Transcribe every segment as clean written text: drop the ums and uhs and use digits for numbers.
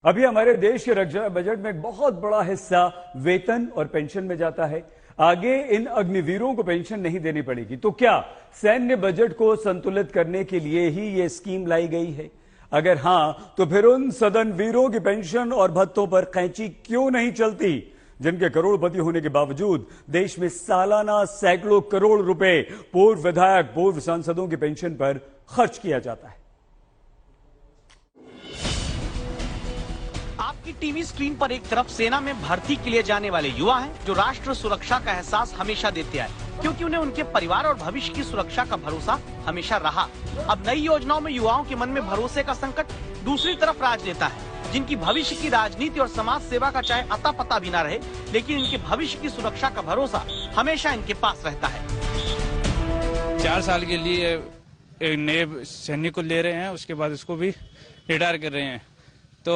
अभी हमारे देश के रक्षा बजट में एक बहुत बड़ा हिस्सा वेतन और पेंशन में जाता है। आगे इन अग्निवीरों को पेंशन नहीं देनी पड़ेगी, तो क्या सैन्य बजट को संतुलित करने के लिए ही यह स्कीम लाई गई है? अगर हां, तो फिर उन सदन वीरों की पेंशन और भत्तों पर कैंची क्यों नहीं चलती, जिनके करोड़पति होने के बावजूद देश में सालाना सैकड़ों करोड़ रुपए पूर्व विधायक, पूर्व सांसदों की पेंशन पर खर्च किया जाता है। आपकी टीवी स्क्रीन पर एक तरफ सेना में भर्ती के लिए जाने वाले युवा हैं, जो राष्ट्र सुरक्षा का एहसास हमेशा देते आए, क्योंकि उन्हें उनके परिवार और भविष्य की सुरक्षा का भरोसा हमेशा रहा। अब नई योजनाओं में युवाओं के मन में भरोसे का संकट। दूसरी तरफ राजनेता है, जिनकी भविष्य की राजनीति और समाज सेवा का चाहे अता पता भी न रहे, लेकिन इनके भविष्य की सुरक्षा का भरोसा हमेशा इनके पास रहता है। 4 साल के लिए एक नए सैनिक को ले रहे हैं, उसके बाद इसको भी रिटायर कर रहे हैं। तो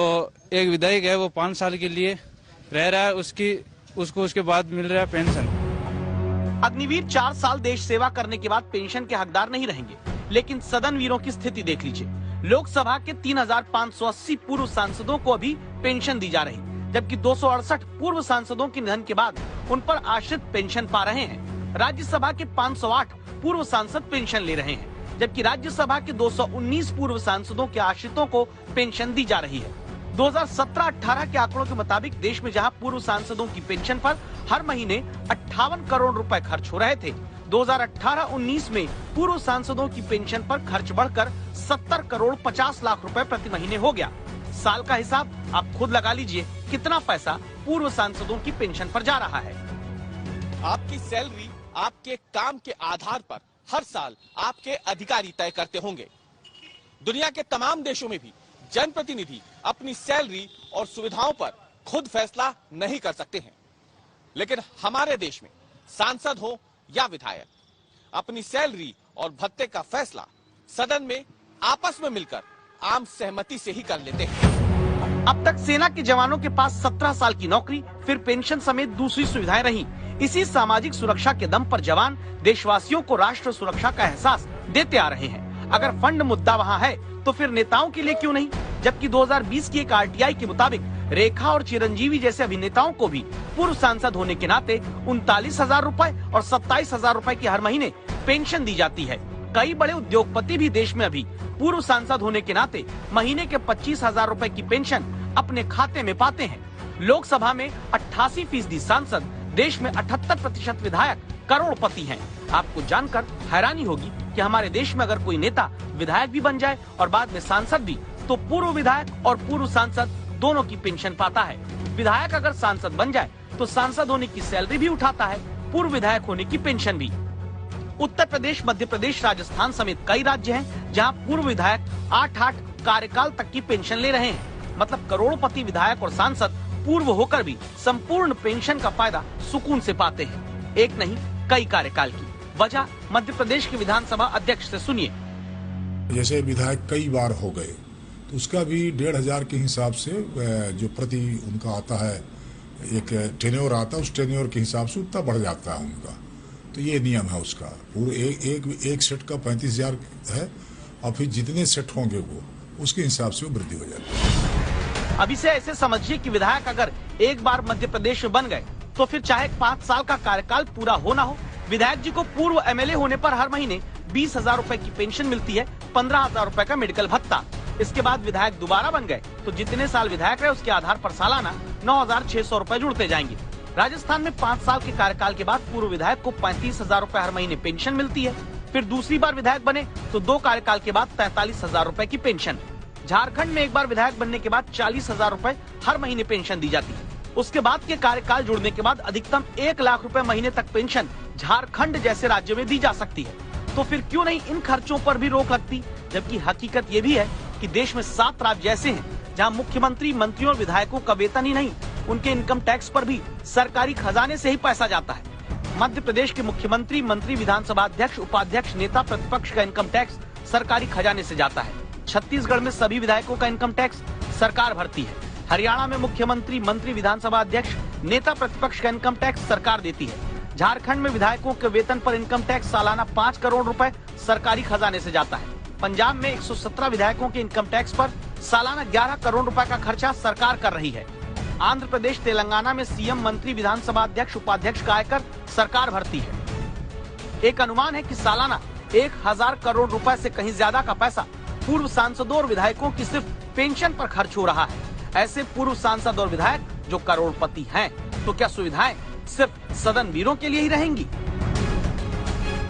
एक विधायक है, वो 5 साल के लिए रह रहा है, उसको उसके बाद मिल रहा है पेंशन। अग्निवीर 4 साल देश सेवा करने के बाद पेंशन के हकदार नहीं रहेंगे, लेकिन सदन वीरों की स्थिति देख लीजिए। लोकसभा के 3580 पूर्व सांसदों को अभी पेंशन दी जा रही, जबकि 268 पूर्व सांसदों के निधन के बाद उन पर आश्रित पेंशन पा रहे हैं। राज्यसभा के 508 पूर्व सांसद पेंशन ले रहे हैं, जबकि राज्यसभा के 219 पूर्व सांसदों के आश्रितों को पेंशन दी जा रही है। 2017-18 के आंकड़ों के मुताबिक देश में जहां पूर्व सांसदों की पेंशन पर हर महीने 58 करोड़ रुपए खर्च हो रहे थे, 2018-19 में पूर्व सांसदों की पेंशन पर खर्च बढ़कर 70 करोड़ 50 लाख रुपए प्रति महीने हो गया। साल का हिसाब आप खुद लगा लीजिए, कितना पैसा पूर्व सांसदों की पेंशन पर जा रहा है। आपकी सैलरी आपके काम के आधार पर हर साल आपके अधिकारी तय करते होंगे। दुनिया के तमाम देशों में भी जनप्रतिनिधि अपनी सैलरी और सुविधाओं पर खुद फैसला नहीं कर सकते हैं, लेकिन हमारे देश में सांसद हो या विधायक अपनी सैलरी और भत्ते का फैसला सदन में आपस में मिलकर आम सहमति से ही कर लेते हैं। अब तक सेना के जवानों के पास 17 साल की नौकरी, फिर पेंशन समेत दूसरी सुविधाएं रही। इसी सामाजिक सुरक्षा के दम पर जवान देशवासियों को राष्ट्र सुरक्षा का एहसास देते आ रहे हैं। अगर फंड मुद्दा वहां है, तो फिर नेताओं के लिए क्यों नहीं? जबकि 2020 की एक आरटीआई के मुताबिक रेखा और चिरंजीवी जैसे अभिनेताओं को भी पूर्व सांसद होने के नाते 39,000 रुपए और 27,000 रुपए की हर महीने पेंशन दी जाती है। कई बड़े उद्योगपति भी देश में अभी पूर्व सांसद होने के नाते महीने के 25,000 रुपए की पेंशन अपने खाते में पाते हैं। लोकसभा में 88% सांसद, देश में 78% विधायक करोड़पति हैं। आपको जानकर हैरानी होगी कि हमारे देश में अगर कोई नेता विधायक भी बन जाए और बाद में सांसद भी, तो पूर्व विधायक और पूर्व सांसद दोनों की पेंशन पाता है। विधायक अगर सांसद बन जाए तो सांसद होने की सैलरी भी उठाता है, पूर्व विधायक होने की पेंशन भी। उत्तर प्रदेश, मध्य प्रदेश, राजस्थान समेत कई राज्य हैं जहां पूर्व विधायक 8 कार्यकाल तक की पेंशन ले रहे हैं। मतलब करोड़पति विधायक और सांसद पूर्व होकर भी संपूर्ण पेंशन का फायदा सुकून से पाते हैं। एक नहीं, कई कार्यकाल की। वजह मध्य प्रदेश के विधानसभा अध्यक्ष से सुनिए। जैसे विधायक कई बार हो गए, तो उसका भी 1,500 के हिसाब से जो प्रति उनका आता है, एक टेन्योर आता है, उस टेन्योर के हिसाब से उतना बढ़ जाता है उनका। तो ये नियम है उसका। पूरे एक सेट का 35,000 है, और फिर जितने सेट होंगे वो उसके हिसाब से वो वृद्धि हो जाती है। अब इसे ऐसे समझिए कि विधायक अगर एक बार मध्य प्रदेश में बन गए, तो फिर चाहे 5 साल का कार्यकाल पूरा हो ना हो, विधायक जी को पूर्व एमएलए होने पर हर महीने 20,000 रुपए की पेंशन मिलती है, 15,000 रुपए का मेडिकल भत्ता। इसके बाद विधायक दोबारा बन गए तो जितने साल विधायक रहे उसके आधार पर सालाना 9,600 रुपए जुड़ते जाएंगे। राजस्थान में 5 साल के कार्यकाल के बाद पूर्व विधायक को 35,000 रुपए हर महीने पेंशन मिलती है। फिर दूसरी बार विधायक बने तो 2 कार्यकाल के बाद 43,000 रुपए की पेंशन। झारखंड में एक बार विधायक बनने के बाद 40,000 रुपए हर महीने पेंशन दी जाती है। उसके बाद के कार्यकाल जुड़ने के बाद अधिकतम 1 लाख रुपए महीने तक पेंशन झारखंड जैसे राज्य में दी जा सकती है। तो फिर क्यों नहीं इन खर्चों पर भी रोक लगती? जबकि हकीकत ये भी है कि देश में 7 राज्य ऐसे हैं जहां मुख्यमंत्री, मंत्रियों और विधायकों का वेतन ही नहीं, उनके इनकम टैक्स पर भी सरकारी खजाने से ही पैसा जाता है। मध्य प्रदेश के मुख्यमंत्री, मंत्री, विधानसभा अध्यक्ष, उपाध्यक्ष, नेता प्रतिपक्ष का इनकम टैक्स सरकारी खजाने से जाता है। छत्तीसगढ़ में सभी विधायकों का इनकम टैक्स सरकार भरती है। हरियाणा में मुख्यमंत्री, मंत्री, विधानसभा अध्यक्ष, नेता प्रतिपक्ष का इनकम टैक्स सरकार देती है। झारखंड में विधायकों के वेतन पर इनकम टैक्स सालाना 5 करोड़ रुपए सरकारी खजाने से जाता है। पंजाब में 117 विधायकों के इनकम टैक्स पर सालाना 11 करोड़ रुपए का खर्चा सरकार कर रही है। आंध्र प्रदेश, तेलंगाना में सीएम, मंत्री, विधानसभा अध्यक्ष, उपाध्यक्ष का आयकर सरकार भरती है। एक अनुमान है कि सालाना 1000 करोड़ रुपए से कहीं ज्यादा का पैसा पूर्व सांसदों और विधायकों की सिर्फ पेंशन पर खर्च हो रहा है। ऐसे पूर्व सांसद और विधायक जो करोड़पति हैं, तो क्या सुविधाएं सिर्फ सदन वीरों के लिए ही रहेंगी?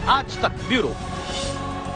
आज तक ब्यूरो।